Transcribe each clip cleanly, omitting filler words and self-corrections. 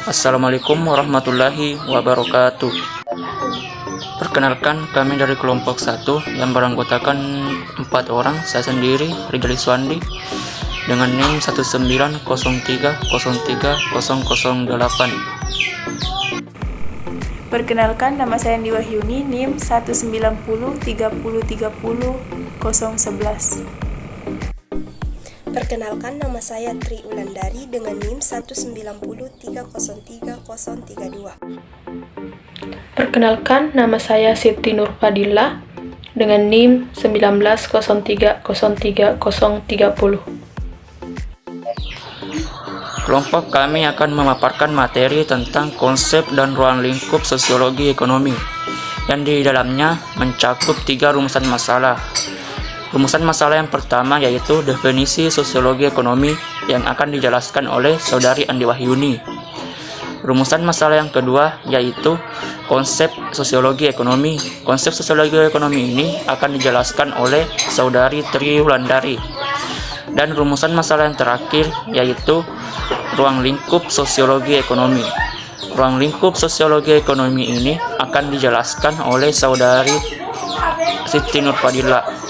Assalamualaikum warahmatullahi wabarakatuh. Perkenalkan, kami dari kelompok 1 yang beranggotakan 4 orang, saya sendiri, Rizal Iswandi, dengan NIM 190303008. Perkenalkan, nama saya Andi Wahyuni, NIM 19030300111. Perkenalkan, nama saya Tri Ulandari dengan NIM 190303032. Perkenalkan, nama saya Siti Nurfadillah dengan NIM 190303030. Kelompok kami akan memaparkan materi tentang konsep dan ruang lingkup sosiologi ekonomi, yang di dalamnya mencakup 3 rumusan masalah. Rumusan masalah yang pertama yaitu definisi sosiologi ekonomi yang akan dijelaskan oleh Saudari Andi Wahyuni. Rumusan masalah yang kedua yaitu konsep sosiologi ekonomi. Konsep sosiologi ekonomi ini akan dijelaskan oleh Saudari Tri Wulandari. Dan rumusan masalah yang terakhir yaitu ruang lingkup sosiologi ekonomi. Ruang lingkup sosiologi ekonomi ini akan dijelaskan oleh Saudari Siti Nurfadillah.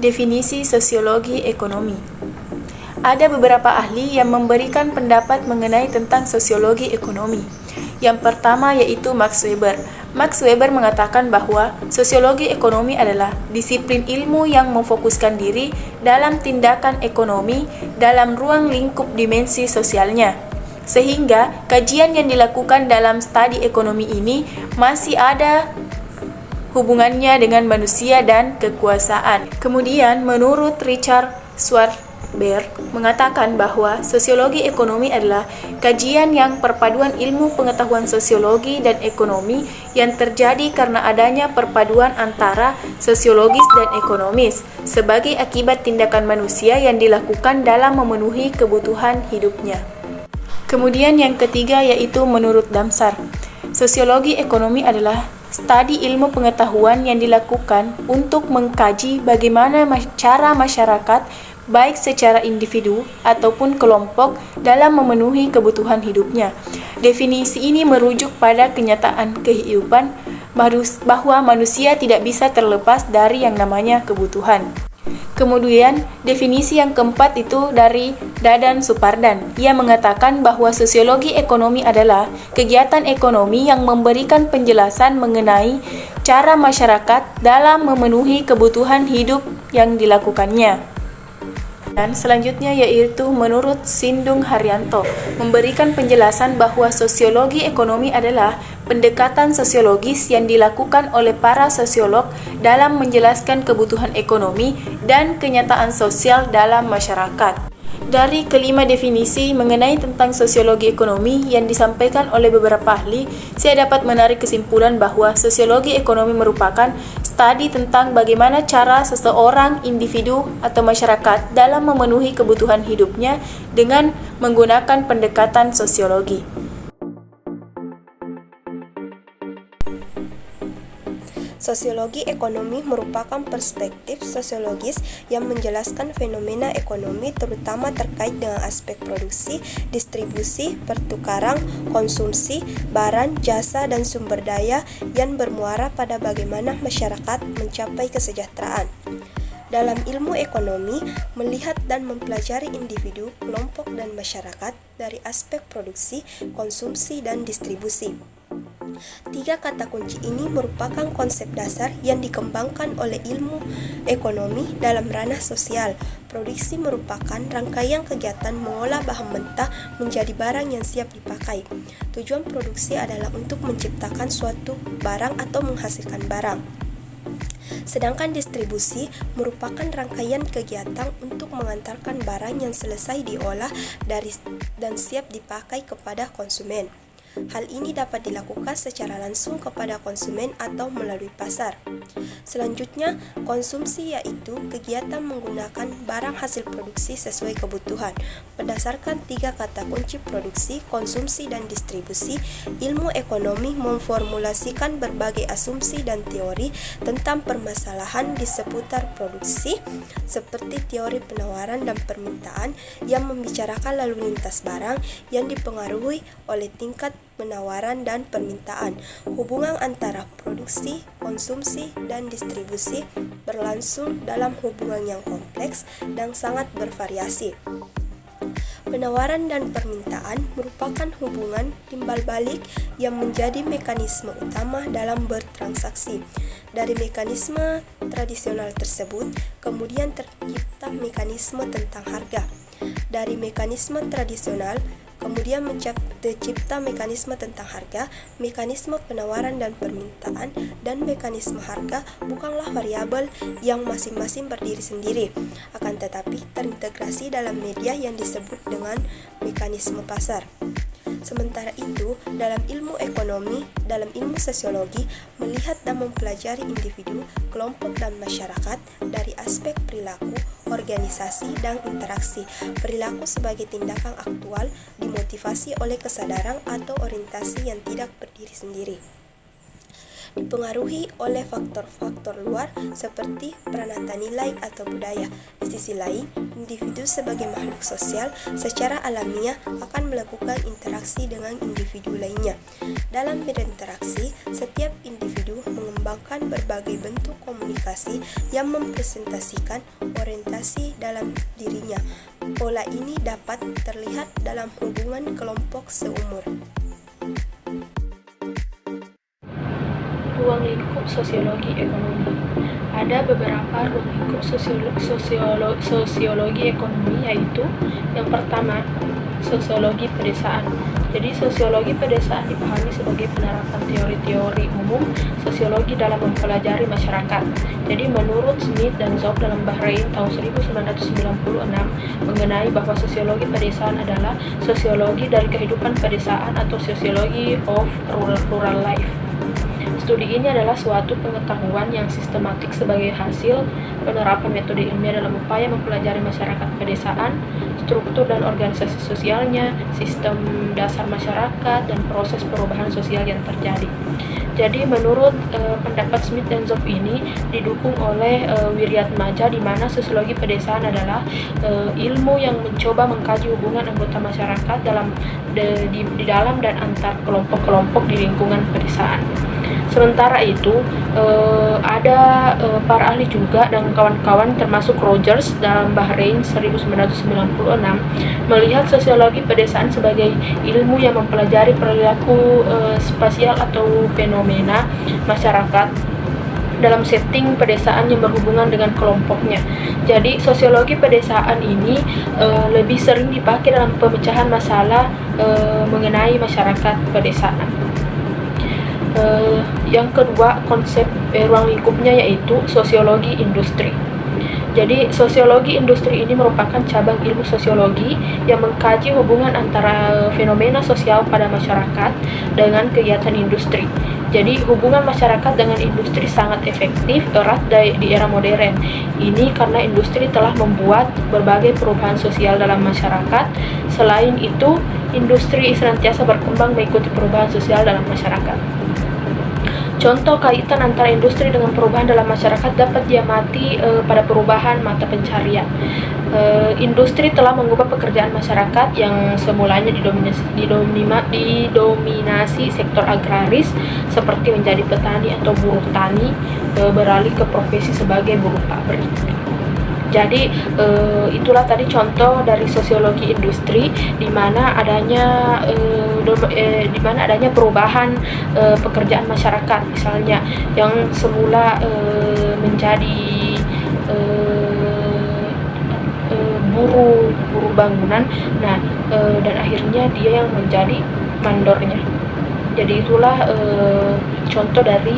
Definisi sosiologi ekonomi. Ada beberapa ahli yang memberikan pendapat mengenai tentang sosiologi ekonomi. Yang pertama yaitu Max Weber. Max Weber mengatakan bahwa sosiologi ekonomi adalah disiplin ilmu yang memfokuskan diri dalam tindakan ekonomi dalam ruang lingkup dimensi sosialnya. Sehingga kajian yang dilakukan dalam studi ekonomi ini masih ada hubungannya dengan manusia dan kekuasaan. Kemudian, menurut Richard Schwartzberg mengatakan bahwa sosiologi ekonomi adalah kajian yang perpaduan ilmu pengetahuan sosiologi dan ekonomi yang terjadi karena adanya perpaduan antara sosiologis dan ekonomis sebagai akibat tindakan manusia yang dilakukan dalam memenuhi kebutuhan hidupnya. Kemudian yang ketiga yaitu menurut Damsar, sosiologi ekonomi adalah studi ilmu pengetahuan yang dilakukan untuk mengkaji bagaimana cara masyarakat, baik secara individu ataupun kelompok, dalam memenuhi kebutuhan hidupnya. Definisi ini merujuk pada kenyataan kehidupan bahwa manusia tidak bisa terlepas dari yang namanya kebutuhan. Kemudian, definisi yang keempat itu dari Dadan Supardan. Ia mengatakan bahwa sosiologi ekonomi adalah kegiatan ekonomi yang memberikan penjelasan mengenai cara masyarakat dalam memenuhi kebutuhan hidup yang dilakukannya. Dan selanjutnya yaitu menurut Sindung Haryanto, memberikan penjelasan bahwa sosiologi ekonomi adalah pendekatan sosiologis yang dilakukan oleh para sosiolog dalam menjelaskan kebutuhan ekonomi dan kenyataan sosial dalam masyarakat. Dari kelima definisi mengenai tentang sosiologi ekonomi yang disampaikan oleh beberapa ahli, saya dapat menarik kesimpulan bahwa sosiologi ekonomi merupakan studi tentang bagaimana cara seseorang, individu, atau masyarakat dalam memenuhi kebutuhan hidupnya dengan menggunakan pendekatan sosiologi. Sosiologi ekonomi merupakan perspektif sosiologis yang menjelaskan fenomena ekonomi terutama terkait dengan aspek produksi, distribusi, pertukaran, konsumsi, barang, jasa, dan sumber daya yang bermuara pada bagaimana masyarakat mencapai kesejahteraan. Dalam ilmu ekonomi, melihat dan mempelajari individu, kelompok, dan masyarakat dari aspek produksi, konsumsi, dan distribusi. 3 kata kunci ini merupakan konsep dasar yang dikembangkan oleh ilmu ekonomi dalam ranah sosial. Produksi merupakan rangkaian kegiatan mengolah bahan mentah menjadi barang yang siap dipakai. Tujuan produksi adalah untuk menciptakan suatu barang atau menghasilkan barang. Sedangkan distribusi merupakan rangkaian kegiatan untuk mengantarkan barang yang selesai diolah dan siap dipakai kepada konsumen. Hal ini dapat dilakukan secara langsung kepada konsumen atau melalui pasar. Selanjutnya, konsumsi yaitu kegiatan menggunakan barang hasil produksi sesuai kebutuhan. Berdasarkan 3 kata kunci produksi, konsumsi, dan distribusi, ilmu ekonomi memformulasikan berbagai asumsi dan teori tentang permasalahan di seputar produksi, seperti teori penawaran dan permintaan yang membicarakan lalu lintas barang yang dipengaruhi oleh tingkat penawaran dan permintaan. Hubungan antara produksi, konsumsi, dan distribusi berlangsung dalam hubungan yang kompleks dan sangat bervariasi. Penawaran dan permintaan merupakan hubungan timbal balik yang menjadi mekanisme utama dalam bertransaksi. Dari mekanisme tradisional tersebut, kemudian tercipta mekanisme tentang harga. Dari mekanisme tradisional, kemudian tercipta mekanisme tentang harga, mekanisme penawaran dan permintaan, dan mekanisme harga bukanlah variabel yang masing-masing berdiri sendiri, akan tetapi terintegrasi dalam media yang disebut dengan mekanisme pasar. Sementara itu, dalam ilmu ekonomi, dalam ilmu sosiologi, melihat dan mempelajari individu, kelompok, dan masyarakat dari aspek perilaku, organisasi, dan interaksi. Perilaku sebagai tindakan aktual dimotivasi oleh kesadaran atau orientasi yang tidak berdiri sendiri, dipengaruhi oleh faktor-faktor luar seperti peranata nilai atau budaya. Di sisi lain, individu sebagai makhluk sosial secara alamiah akan melakukan interaksi dengan individu lainnya. Dalam berinteraksi, setiap individu mengembangkan berbagai bentuk komunikasi yang mempresentasikan orientasi dalam dirinya. Pola ini dapat terlihat dalam hubungan kelompok seumur. Ruang lingkup sosiologi ekonomi. Ada beberapa ruang lingkup sosiologi ekonomi, yaitu yang pertama, sosiologi pedesaan. Jadi sosiologi pedesaan dipahami sebagai penerapan teori-teori umum sosiologi dalam mempelajari masyarakat. Jadi menurut Smith dan Zob dalam Bahrain tahun 1996 mengenai bahwa sosiologi pedesaan adalah sosiologi dari kehidupan pedesaan atau sosiologi of rural life. Studi ini adalah suatu pengetahuan yang sistematik sebagai hasil penerapan metode ilmiah dalam upaya mempelajari masyarakat pedesaan, struktur dan organisasi sosialnya, sistem dasar masyarakat, dan proses perubahan sosial yang terjadi. Jadi menurut pendapat Smith dan Zob ini didukung oleh Wiryatmaja, di mana sosiologi pedesaan adalah ilmu yang mencoba mengkaji hubungan anggota masyarakat di dalam dan antar kelompok-kelompok di lingkungan pedesaan. Sementara itu, ada para ahli juga dan kawan-kawan termasuk Rogers dalam Bahrain 1996 melihat sosiologi pedesaan sebagai ilmu yang mempelajari perilaku spasial atau fenomena masyarakat dalam setting pedesaan yang berhubungan dengan kelompoknya. Jadi sosiologi pedesaan ini lebih sering dipakai dalam pemecahan masalah mengenai masyarakat pedesaan. Yang kedua, konsep ruang lingkupnya yaitu sosiologi industri. Jadi sosiologi industri ini merupakan cabang ilmu sosiologi yang mengkaji hubungan antara fenomena sosial pada masyarakat dengan kegiatan industri. Jadi hubungan masyarakat dengan industri sangat efektif, erat di era modern. Ini karena industri telah membuat berbagai perubahan sosial dalam masyarakat. Selain itu, industri senantiasa berkembang mengikuti perubahan sosial dalam masyarakat. Contoh kaitan antara industri dengan perubahan dalam masyarakat dapat diamati pada perubahan mata pencarian. Industri telah mengubah pekerjaan masyarakat yang semulanya didominasi sektor agraris seperti menjadi petani atau buruh tani, beralih ke profesi sebagai buruh pabrik. Jadi itulah tadi contoh dari sosiologi industri di mana adanya perubahan pekerjaan masyarakat, misalnya yang semula menjadi buruh bangunan, dan akhirnya dia yang menjadi mandornya. Jadi itulah contoh dari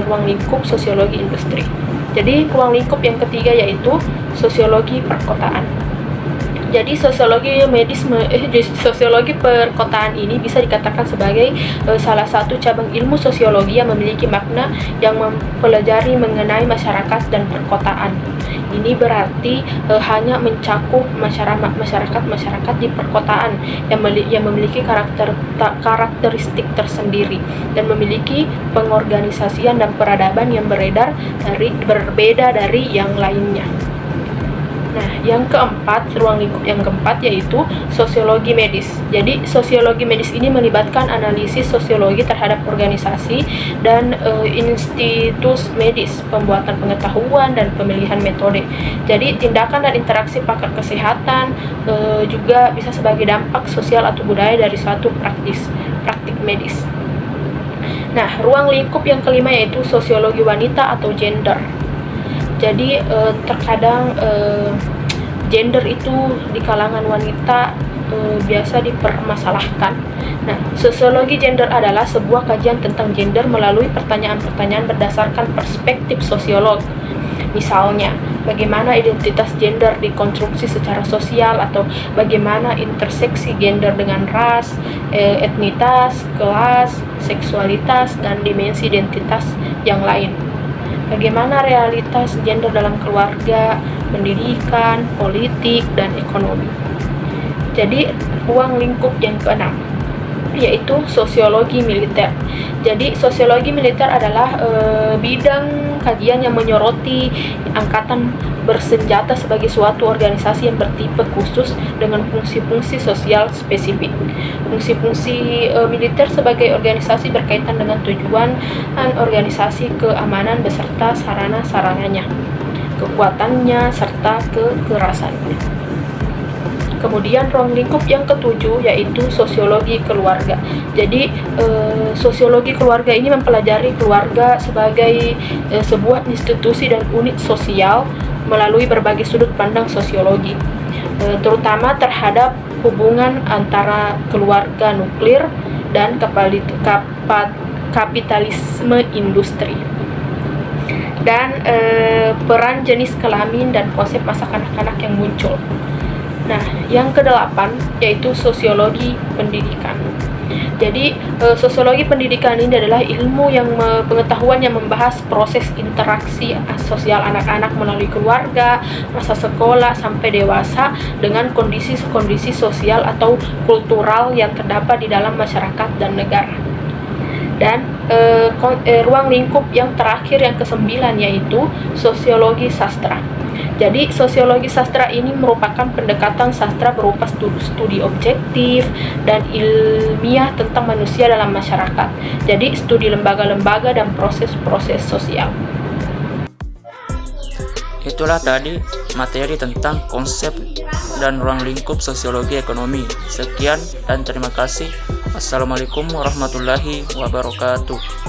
ruang lingkup sosiologi industri. Jadi ruang lingkup yang ketiga yaitu sosiologi perkotaan. Jadi sosiologi perkotaan ini bisa dikatakan sebagai salah satu cabang ilmu sosiologi yang memiliki makna yang mempelajari mengenai masyarakat dan perkotaan. Ini berarti hanya mencakup masyarakat di perkotaan yang memiliki karakteristik tersendiri dan memiliki pengorganisasian dan peradaban yang berbeda dari yang lainnya. Nah, yang keempat, ruang lingkup yang keempat yaitu sosiologi medis. Jadi, sosiologi medis ini melibatkan analisis sosiologi terhadap organisasi dan institusi medis, pembuatan pengetahuan dan pemilihan metode. Jadi, tindakan dan interaksi pakar kesehatan juga bisa sebagai dampak sosial atau budaya dari suatu praktik medis. Nah, ruang lingkup yang kelima yaitu sosiologi wanita atau gender. Jadi terkadang gender itu di kalangan wanita biasa dipermasalahkan. Nah, sosiologi gender adalah sebuah kajian tentang gender melalui pertanyaan-pertanyaan berdasarkan perspektif sosiolog. Misalnya, bagaimana identitas gender dikonstruksi secara sosial atau bagaimana interseksi gender dengan ras, etnitas, kelas, seksualitas, dan dimensi identitas yang lain. Bagaimana realitas gender dalam keluarga, pendidikan, politik, dan ekonomi. Jadi, ruang lingkup yang keenam yaitu sosiologi militer. Jadi, sosiologi militer adalah bidang kajian yang menyoroti angkatan bersenjata sebagai suatu organisasi yang bertipe khusus dengan fungsi-fungsi sosial spesifik. Fungsi-fungsi militer sebagai organisasi berkaitan dengan tujuan organisasi, keamanan beserta sarana-sarananya, kekuatannya, serta kekerasannya. Kemudian ruang lingkup yang ketujuh yaitu sosiologi keluarga. Jadi sosiologi keluarga ini mempelajari keluarga sebagai sebuah institusi dan unit sosial melalui berbagai sudut pandang sosiologi, terutama terhadap hubungan antara keluarga nuklir dan kapitalisme industri. Dan peran jenis kelamin dan konsep masa kanak-kanak yang muncul. Nah, yang kedelapan yaitu sosiologi pendidikan. Jadi, sosiologi pendidikan ini adalah ilmu pengetahuan yang membahas proses interaksi sosial anak-anak melalui keluarga, masa sekolah sampai dewasa dengan kondisi-kondisi sosial atau kultural yang terdapat di dalam masyarakat dan negara. Dan ruang lingkup yang terakhir yang kesembilan yaitu sosiologi sastra. Jadi, sosiologi sastra ini merupakan pendekatan sastra berupa studi objektif dan ilmiah tentang manusia dalam masyarakat. Jadi, studi lembaga-lembaga dan proses-proses sosial. Itulah tadi materi tentang konsep dan ruang lingkup sosiologi ekonomi. Sekian dan terima kasih. Assalamualaikum warahmatullahi wabarakatuh.